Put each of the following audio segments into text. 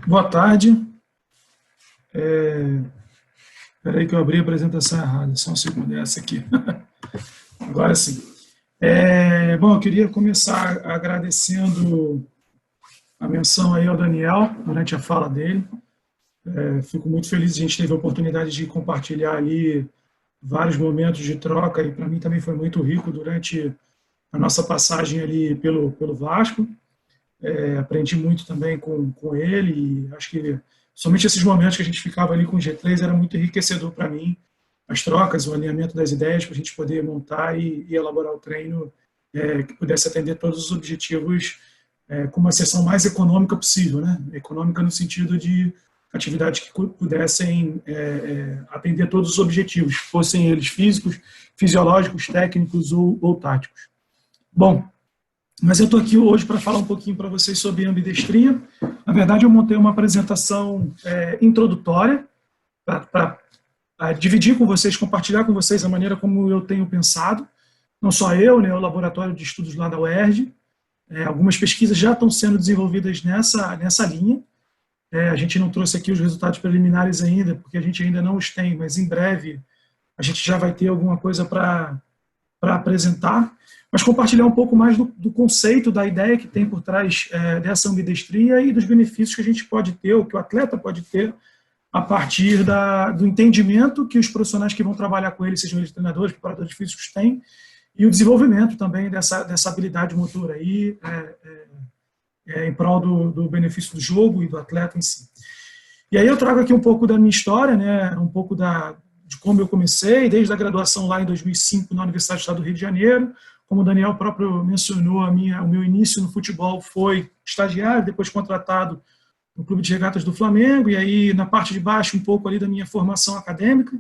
Boa tarde. Espera aí que eu abri a apresentação errada, só um segundo, é essa aqui. Agora sim. Bom, eu queria começar agradecendo a menção aí ao Daniel, durante a fala dele. Fico muito feliz, a gente teve a oportunidade de compartilhar ali vários momentos de troca, e para mim também foi muito rico durante a nossa passagem ali pelo Vasco. Aprendi muito também com ele, e acho que somente esses momentos que a gente ficava ali com o G3 era muito enriquecedor para mim, as trocas, o alinhamento das ideias para a gente poder montar e elaborar o treino que pudesse atender todos os objetivos com uma seção mais econômica possível, né? Econômica no sentido de atividades que pudessem atender todos os objetivos, fossem eles físicos, fisiológicos, técnicos ou táticos. Bom, mas eu estou aqui hoje para falar um pouquinho para vocês sobre ambidestria. Na verdade, eu montei uma apresentação introdutória para dividir com vocês, compartilhar com vocês a maneira como eu tenho pensado. Não só eu, né, o Laboratório de Estudos lá da UERJ. Algumas pesquisas já estão sendo desenvolvidas nessa linha. A gente não trouxe aqui os resultados preliminares ainda, porque a gente ainda não os tem, mas em breve a gente já vai ter alguma coisa para apresentar, mas compartilhar um pouco mais do conceito, da ideia que tem por trás dessa ambidestria e dos benefícios que a gente pode ter, ou que o atleta pode ter, a partir do entendimento que os profissionais que vão trabalhar com ele, sejam eles treinadores, preparadores físicos, têm, e o desenvolvimento também dessa habilidade motora aí, em prol do benefício do jogo e do atleta em si. E aí eu trago aqui um pouco da minha história, né, um pouco de como eu comecei, desde a graduação lá em 2005 na Universidade do Estado do Rio de Janeiro. Como o Daniel próprio mencionou, o meu início no futebol foi estagiário, depois contratado no Clube de Regatas do Flamengo, e aí na parte de baixo um pouco ali da minha formação acadêmica,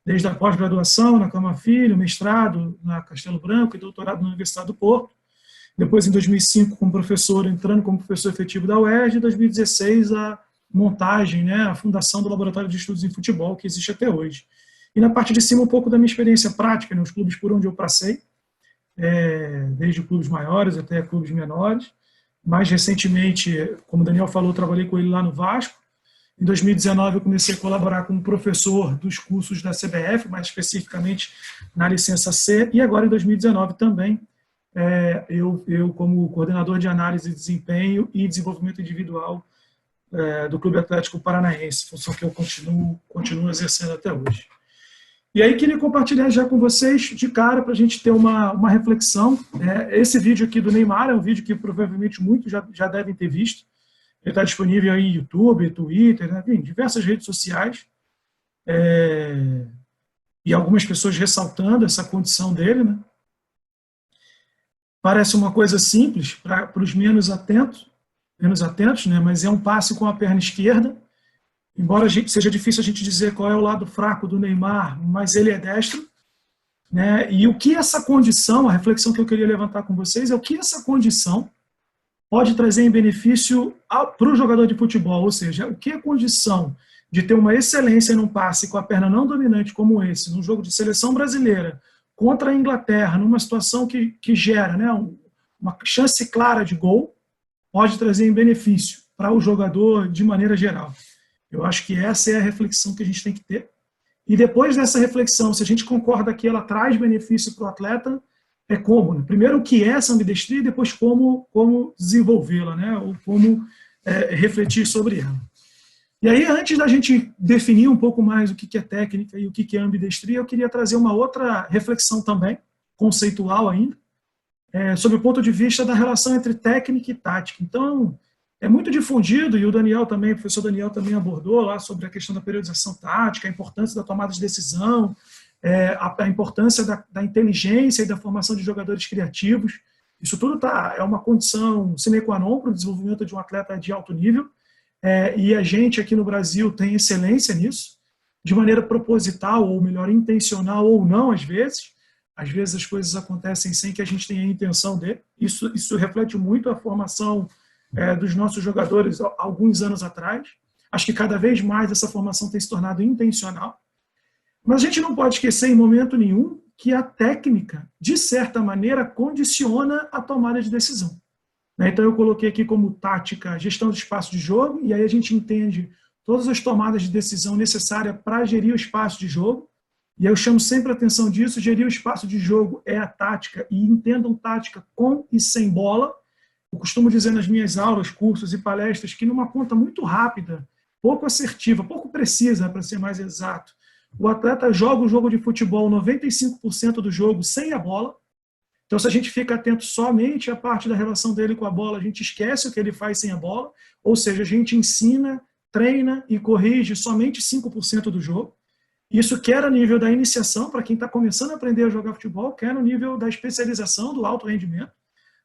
desde a pós-graduação na Cama Filho, mestrado na Castelo Branco e doutorado na Universidade do Porto. Depois, em 2005, como professor, entrando como professor efetivo da UERJ, em 2016, a montagem, né, a fundação do Laboratório de Estudos em Futebol, que existe até hoje. E na parte de cima, um pouco da minha experiência prática, né, os clubes por onde eu passei, desde clubes maiores até clubes menores. Mais recentemente, como o Daniel falou, eu trabalhei com ele lá no Vasco. Em 2019, eu comecei a colaborar como professor dos cursos da CBF, mais especificamente na licença C, e agora em 2019 também, eu como coordenador de análise de desempenho e desenvolvimento individual do Clube Atlético Paranaense, função que eu continuo exercendo até hoje. E aí queria compartilhar já com vocês de cara para a gente ter uma reflexão. Esse vídeo aqui do Neymar é um vídeo que provavelmente muitos já devem ter visto. Ele está disponível aí em YouTube, Twitter, né, enfim, diversas redes sociais. E algumas pessoas ressaltando essa condição dele, né? Parece uma coisa simples para os menos atentos, né, mas é um passe com a perna esquerda. Embora seja difícil a gente dizer qual é o lado fraco do Neymar, mas ele é destro. Né? E o que essa condição, a reflexão que eu queria levantar com vocês, é o que essa condição pode trazer em benefício para o jogador de futebol, ou seja, o que a condição de ter uma excelência num passe com a perna não dominante como esse, num jogo de seleção brasileira, contra a Inglaterra, numa situação que gera, né, uma chance clara de gol, pode trazer em benefício para o jogador de maneira geral. Eu acho que essa é a reflexão que a gente tem que ter. E depois dessa reflexão, se a gente concorda que ela traz benefício para o atleta, como? Né? Primeiro, o que é essa ambidestria, e depois como desenvolvê-la, né? Ou como refletir sobre ela. E aí, antes da gente definir um pouco mais o que é técnica e o que é ambidestria, eu queria trazer uma outra reflexão também, conceitual ainda, sobre o ponto de vista da relação entre técnica e tática. Então, é muito difundido, e o Daniel também, o professor Daniel também abordou lá sobre a questão da periodização tática, a importância da tomada de decisão, a importância da inteligência e da formação de jogadores criativos. Isso tudo é uma condição sine qua non para o desenvolvimento de um atleta de alto nível, e a gente aqui no Brasil tem excelência nisso, de maneira proposital, ou melhor, intencional ou não, às vezes. Às vezes as coisas acontecem sem que a gente tenha a intenção de. Isso reflete muito a formação dos nossos jogadores alguns anos atrás. Acho que cada vez mais essa formação tem se tornado intencional. Mas a gente não pode esquecer em momento nenhum que a técnica, de certa maneira, condiciona a tomada de decisão. né? Então, eu coloquei aqui como tática gestão de espaço de jogo, e aí a gente entende todas as tomadas de decisão necessárias para gerir o espaço de jogo. E eu chamo sempre a atenção disso, gerir o espaço de jogo é a tática, e entendam tática com e sem bola. Eu costumo dizer nas minhas aulas, cursos e palestras que numa conta muito rápida, pouco assertiva, pouco precisa, para ser mais exato, o atleta joga o jogo de futebol 95% do jogo sem a bola. Então, se a gente fica atento somente à parte da relação dele com a bola, a gente esquece o que ele faz sem a bola, ou seja, a gente ensina, treina e corrige somente 5% do jogo. Isso quer a nível da iniciação, para quem está começando a aprender a jogar futebol, quer no nível da especialização, do alto rendimento.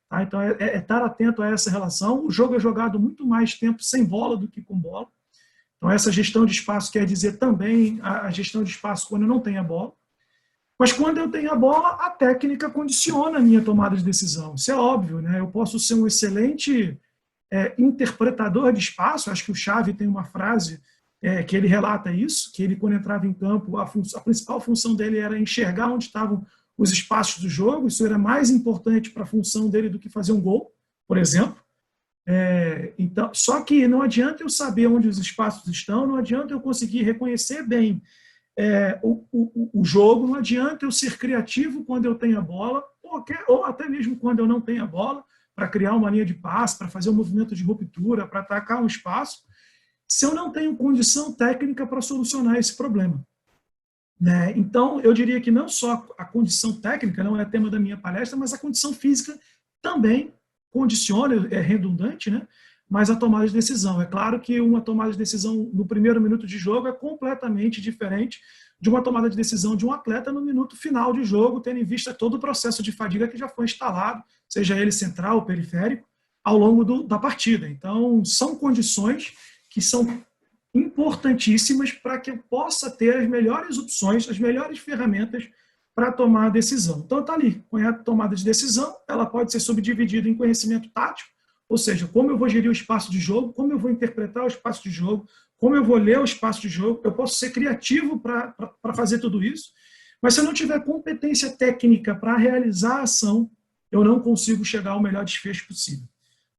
Tá? Então, é estar atento a essa relação. O jogo é jogado muito mais tempo sem bola do que com bola. Então, essa gestão de espaço quer dizer também a gestão de espaço quando eu não tenho a bola. Mas quando eu tenho a bola, a técnica condiciona a minha tomada de decisão. Isso é óbvio, né? Eu posso ser um excelente interpretador de espaço. Acho que o Xavi tem uma frase que ele relata isso, que ele, quando entrava em campo, a principal função dele era enxergar onde estavam os espaços do jogo. Isso era mais importante para a função dele do que fazer um gol, por exemplo. Então, só que não adianta eu saber onde os espaços estão, não adianta eu conseguir reconhecer bem o jogo, não adianta eu ser criativo quando eu tenho a bola, ou até mesmo quando eu não tenho a bola, para criar uma linha de passe, para fazer um movimento de ruptura, para atacar um espaço, se eu não tenho condição técnica para solucionar esse problema. Né? Então, eu diria que não só a condição técnica, não é tema da minha palestra, mas a condição física também condiciona, é redundante, né? Mas a tomada de decisão. É claro que uma tomada de decisão no primeiro minuto de jogo é completamente diferente de uma tomada de decisão de um atleta no minuto final de jogo, tendo em vista todo o processo de fadiga que já foi instalado, seja ele central ou periférico, ao longo da partida. Então, são condições que são importantíssimas para que eu possa ter as melhores opções, as melhores ferramentas para tomar a decisão. Então, está ali, a tomada de decisão, ela pode ser subdividida em conhecimento tático, ou seja, como eu vou gerir o espaço de jogo, como eu vou interpretar o espaço de jogo, como eu vou ler o espaço de jogo. Eu posso ser criativo para fazer tudo isso, mas se eu não tiver competência técnica para realizar a ação, eu não consigo chegar ao melhor desfecho possível.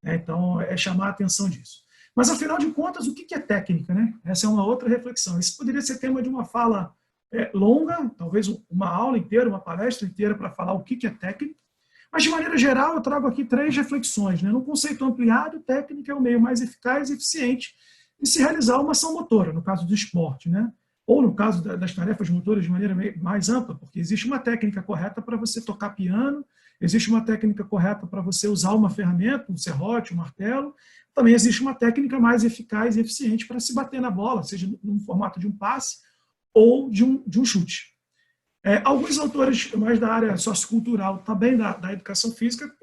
Então, é chamar a atenção disso. Mas, afinal de contas, o que é técnica? Né? Essa é uma outra reflexão. Isso poderia ser tema de uma fala longa, talvez uma aula inteira, uma palestra inteira para falar o que é técnica. Mas, de maneira geral, eu trago aqui 3 reflexões. Né? No conceito ampliado, técnica é o meio mais eficaz e eficiente de se realizar uma ação motora, no caso do esporte, né? Ou no caso das tarefas motoras de maneira mais ampla, porque existe uma técnica correta para você tocar piano, existe uma técnica correta para você usar uma ferramenta, um serrote, um martelo. Também existe uma técnica mais eficaz e eficiente para se bater na bola, seja no formato de um passe ou de um chute. Alguns autores mais da área sociocultural, também da educação física,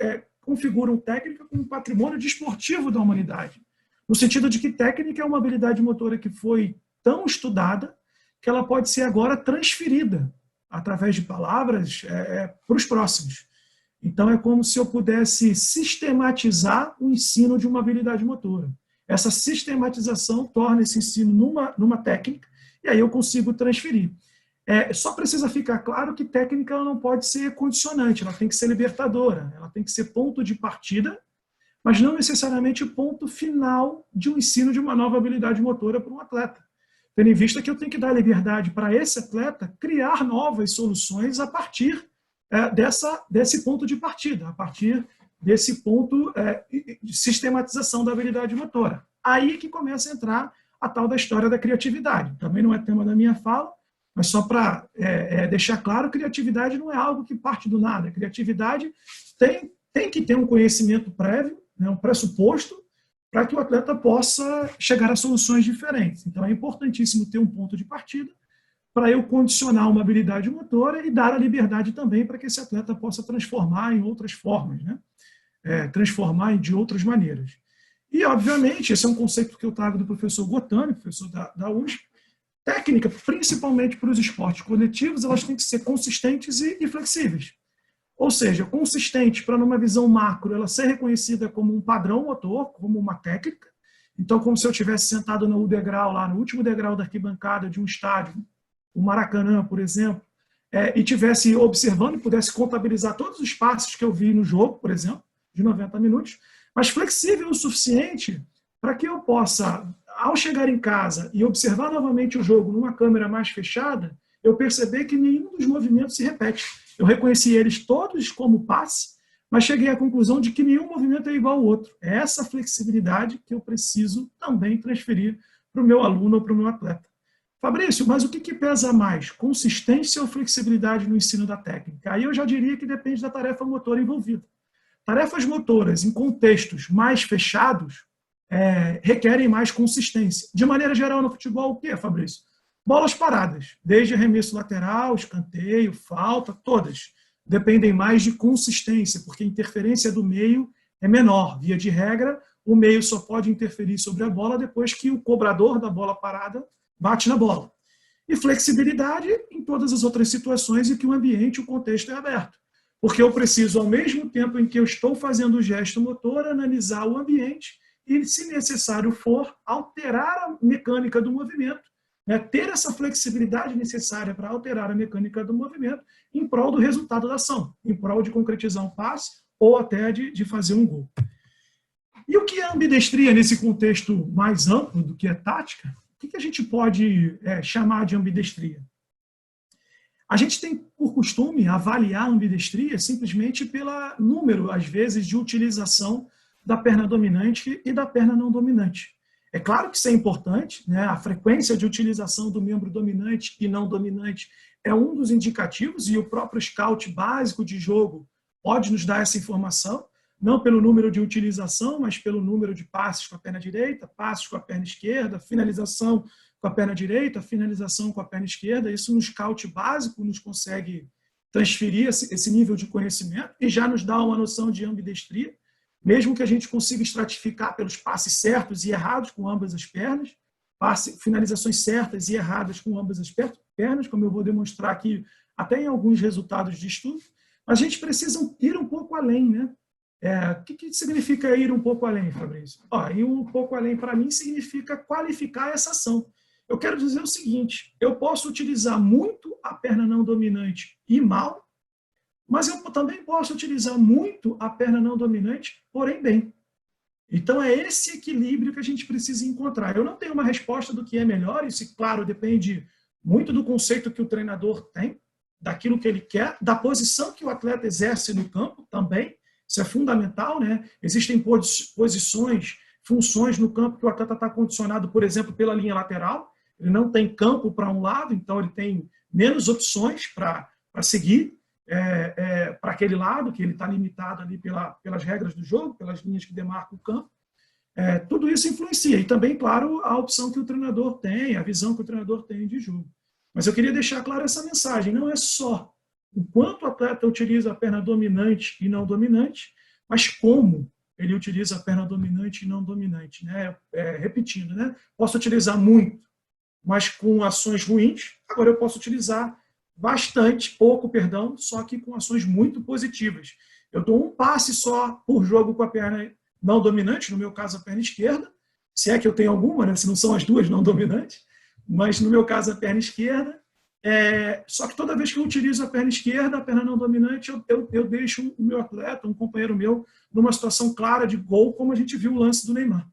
configuram técnica como patrimônio desportivo da humanidade, no sentido de que técnica é uma habilidade motora que foi tão estudada que ela pode ser agora transferida através de palavras para os próximos. Então, é como se eu pudesse sistematizar o ensino de uma habilidade motora. Essa sistematização torna esse ensino numa técnica, e aí eu consigo transferir. Só precisa ficar claro que técnica ela não pode ser condicionante, ela tem que ser libertadora, ela tem que ser ponto de partida, mas não necessariamente o ponto final de um ensino de uma nova habilidade motora para um atleta. Tendo em vista que eu tenho que dar liberdade para esse atleta criar novas soluções a partir desse ponto de partida, a partir desse ponto de sistematização da habilidade motora. Aí que começa a entrar a tal da história da criatividade. Também não é tema da minha fala, mas só para deixar claro, criatividade não é algo que parte do nada. A criatividade tem que ter um conhecimento prévio, né, um pressuposto, para que o atleta possa chegar a soluções diferentes. Então, é importantíssimo ter um ponto de partida para eu condicionar uma habilidade motora e dar a liberdade também para que esse atleta possa transformar em outras formas, né? Transformar de outras maneiras. E, obviamente, esse é um conceito que eu trago do professor Gotami, professor da USP. Técnica, principalmente para os esportes coletivos, elas têm que ser consistentes e flexíveis. Ou seja, consistente para, numa visão macro, ela ser reconhecida como um padrão motor, como uma técnica. Então, como se eu estivesse sentado no degrau, lá no último degrau da arquibancada de um estádio, o Maracanã, por exemplo, e estivesse observando e pudesse contabilizar todos os passos que eu vi no jogo, por exemplo, de 90 minutos, mas flexível o suficiente para que eu possa, ao chegar em casa e observar novamente o jogo numa câmera mais fechada, eu perceber que nenhum dos movimentos se repete. Eu reconheci eles todos como passe, mas cheguei à conclusão de que nenhum movimento é igual ao outro. É essa flexibilidade que eu preciso também transferir para o meu aluno ou para o meu atleta. Fabrício, mas o que pesa mais? Consistência ou flexibilidade no ensino da técnica? Aí eu já diria que depende da tarefa motora envolvida. Tarefas motoras em contextos mais fechados requerem mais consistência. De maneira geral, no futebol, o que, Fabrício? Bolas paradas, desde arremesso lateral, escanteio, falta, todas dependem mais de consistência, porque a interferência do meio é menor. Via de regra, o meio só pode interferir sobre a bola depois que o cobrador da bola parada bate na bola. E flexibilidade em todas as outras situações em que o ambiente, o contexto é aberto. Porque eu preciso, ao mesmo tempo em que eu estou fazendo o gesto motor, analisar o ambiente e, se necessário for, alterar a mecânica do movimento, né? Ter essa flexibilidade necessária para alterar a mecânica do movimento em prol do resultado da ação, em prol de concretizar um passe ou até de fazer um gol. E o que é ambidestria nesse contexto mais amplo do que é tática? O que a gente pode chamar de ambidestria? A gente tem por costume avaliar a ambidestria simplesmente pelo número, às vezes, de utilização da perna dominante e da perna não dominante. É claro que isso é importante, né? A frequência de utilização do membro dominante e não dominante é um dos indicativos, e o próprio scout básico de jogo pode nos dar essa informação, não pelo número de utilização, mas pelo número de passes com a perna direita, passes com a perna esquerda, finalização com a perna direita, finalização com a perna esquerda. Isso no scout básico nos consegue transferir esse nível de conhecimento e já nos dá uma noção de ambidestria, mesmo que a gente consiga estratificar pelos passes certos e errados com ambas as pernas, finalizações certas e erradas com ambas as pernas, como eu vou demonstrar aqui até em alguns resultados de estudo. Mas a gente precisa ir um pouco além, né? O que significa ir um pouco além, Fabrício? Ir um pouco além, para mim, significa qualificar essa ação. Eu quero dizer o seguinte: eu posso utilizar muito a perna não dominante e mal, mas eu também posso utilizar muito a perna não dominante, porém bem. Então, é esse equilíbrio que a gente precisa encontrar. Eu não tenho uma resposta do que é melhor, isso, claro, depende muito do conceito que o treinador tem, daquilo que ele quer, da posição que o atleta exerce no campo também. Isso é fundamental, né? Existem posições, funções no campo que o atleta está condicionado, por exemplo, pela linha lateral. Ele não tem campo para um lado, então ele tem menos opções para seguir para aquele lado, que ele está limitado ali pelas regras do jogo, pelas linhas que demarcam o campo. Tudo isso influencia. E também, claro, a opção que o treinador tem, a visão que o treinador tem de jogo. Mas eu queria deixar clara essa mensagem. Não é só o quanto o atleta utiliza a perna dominante e não dominante, mas como ele utiliza a perna dominante e não dominante. Né? Repetindo, né? Posso utilizar muito, mas com ações ruins. Agora eu posso utilizar pouco, só que com ações muito positivas. Eu dou um passe só por jogo com a perna não dominante, no meu caso a perna esquerda, se é que eu tenho alguma, né? Se não são as duas não dominantes, mas no meu caso a perna esquerda. Só que toda vez que eu utilizo a perna esquerda, a perna não dominante, eu deixo o meu atleta, um companheiro meu, numa situação clara de gol, como a gente viu o lance do Neymar.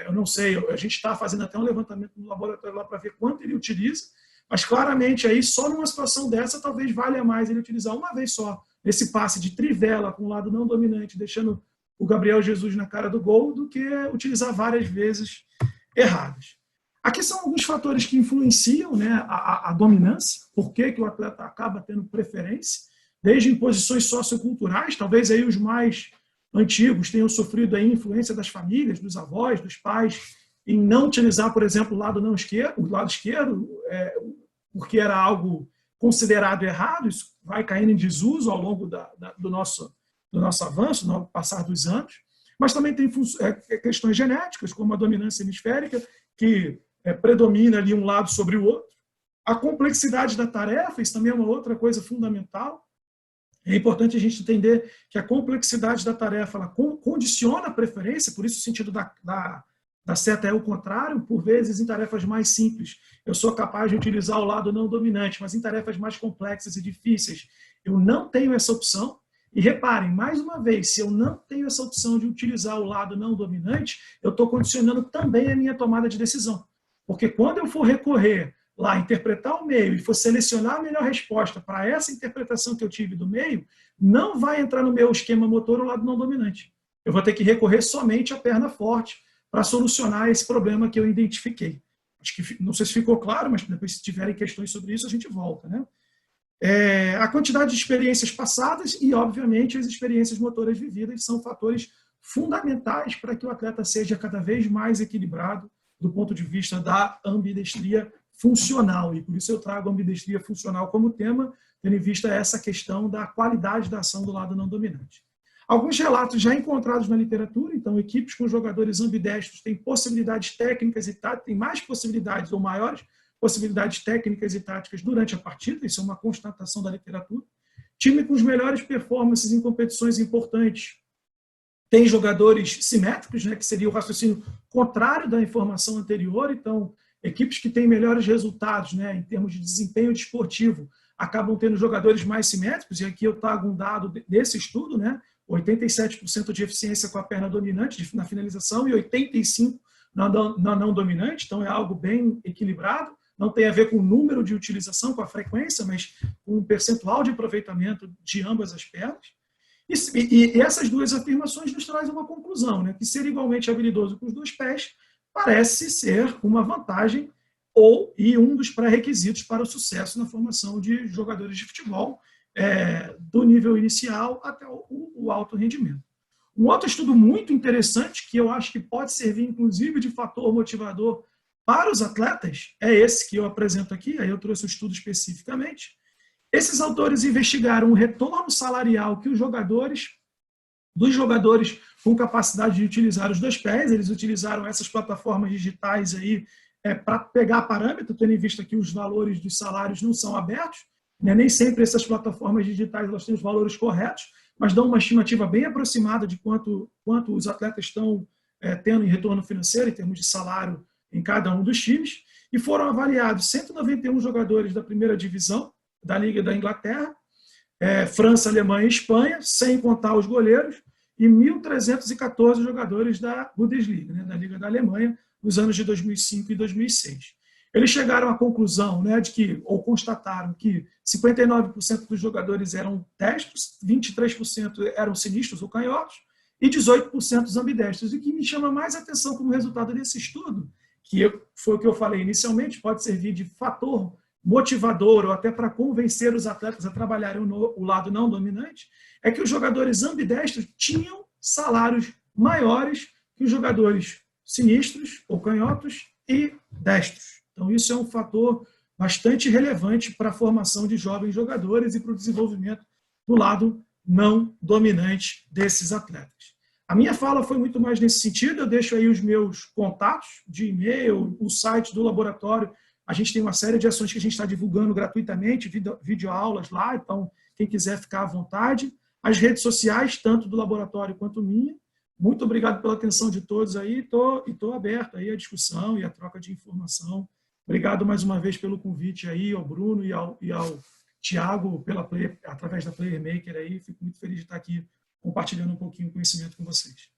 Eu não sei, a gente está fazendo até um levantamento no laboratório lá para ver quanto ele utiliza, mas claramente aí só numa situação dessa talvez valha mais ele utilizar uma vez só esse passe de trivela com o lado não dominante, deixando o Gabriel Jesus na cara do gol, do que utilizar várias vezes erradas. Aqui são alguns fatores que influenciam, né, a dominância, por que o atleta acaba tendo preferência, desde em posições socioculturais, talvez aí os mais antigos tenham sofrido a influência das famílias, dos avós, dos pais, em não utilizar, por exemplo, o lado esquerdo, porque era algo considerado errado. Isso vai caindo em desuso ao longo do nosso avanço, no passar dos anos. Mas também tem questões genéticas, como a dominância hemisférica, que predomina ali um lado sobre o outro. A complexidade da tarefa, isso também é uma outra coisa fundamental. É importante a gente entender que a complexidade da tarefa ela condiciona a preferência, por isso o sentido da seta é o contrário. Por vezes, em tarefas mais simples, eu sou capaz de utilizar o lado não dominante, mas em tarefas mais complexas e difíceis, eu não tenho essa opção. E reparem, mais uma vez, se eu não tenho essa opção de utilizar o lado não dominante, eu estou condicionando também a minha tomada de decisão. Porque quando eu for recorrer lá, interpretar o meio e for selecionar a melhor resposta para essa interpretação que eu tive do meio, não vai entrar no meu esquema motor o lado não dominante. Eu vou ter que recorrer somente à perna forte para solucionar esse problema que eu identifiquei. Acho que, não sei se ficou claro, mas depois, se tiverem questões sobre isso, a gente volta, né? A quantidade de experiências passadas e, obviamente, as experiências motoras vividas são fatores fundamentais para que o atleta seja cada vez mais equilibrado do ponto de vista da ambidestria funcional. E por isso eu trago a ambidestria funcional como tema, tendo em vista essa questão da qualidade da ação do lado não dominante. Alguns relatos já encontrados na literatura, então equipes com jogadores ambidestros têm possibilidades técnicas e táticas, têm mais possibilidades ou maiores possibilidades técnicas e táticas durante a partida, isso é uma constatação da literatura. Time com os melhores performances em competições importantes tem jogadores simétricos, né, que seria o raciocínio contrário da informação anterior, então equipes que têm melhores resultados, né, em termos de desempenho desportivo acabam tendo jogadores mais simétricos, e aqui eu trago um dado desse estudo, né, 87% de eficiência com a perna dominante na finalização e 85% na não dominante, então é algo bem equilibrado. Não tem a ver com o número de utilização, com a frequência, mas com o percentual de aproveitamento de ambas as pernas. E essas duas afirmações nos trazem uma conclusão, né? Que ser igualmente habilidoso com os dois pés parece ser uma vantagem e um dos pré-requisitos para o sucesso na formação de jogadores de futebol, do nível inicial até o alto rendimento. Um outro estudo muito interessante, que eu acho que pode servir, inclusive, de fator motivador para os atletas, é esse que eu apresento aqui, aí eu trouxe o estudo especificamente. Esses autores investigaram o retorno salarial que dos jogadores com capacidade de utilizar os dois pés, eles utilizaram essas plataformas digitais aí para pegar parâmetro, tendo em vista que os valores dos salários não são abertos, né? Nem sempre essas plataformas digitais elas têm os valores corretos, mas dão uma estimativa bem aproximada de quanto os atletas estão tendo em retorno financeiro, em termos de salário, em cada um dos times, e foram avaliados 191 jogadores da primeira divisão da Liga da Inglaterra, França, Alemanha e Espanha, sem contar os goleiros, e 1.314 jogadores da Bundesliga, né, da Liga da Alemanha, nos anos de 2005 e 2006. Eles chegaram à conclusão, né, ou constataram que 59% dos jogadores eram destros, 23% eram sinistros ou canhotos, e 18% ambidestros. E o que me chama mais atenção como resultado desse estudo, que foi o que eu falei inicialmente, pode servir de fator motivador ou até para convencer os atletas a trabalharem o lado não dominante, é que os jogadores ambidestros tinham salários maiores que os jogadores sinistros ou canhotos e destros. Então, isso é um fator bastante relevante para a formação de jovens jogadores e para o desenvolvimento do lado não dominante desses atletas. A minha fala foi muito mais nesse sentido, eu deixo aí os meus contatos de e-mail, o site do laboratório. A gente tem uma série de ações que a gente está divulgando gratuitamente, videoaulas lá, então quem quiser ficar à vontade. As redes sociais, tanto do laboratório quanto minha. Muito obrigado pela atenção de todos aí, estou aberto aí à discussão e à troca de informação. Obrigado mais uma vez pelo convite aí ao Bruno e ao Tiago através da Player Maker aí. Fico muito feliz de estar aqui compartilhando um pouquinho de conhecimento com vocês.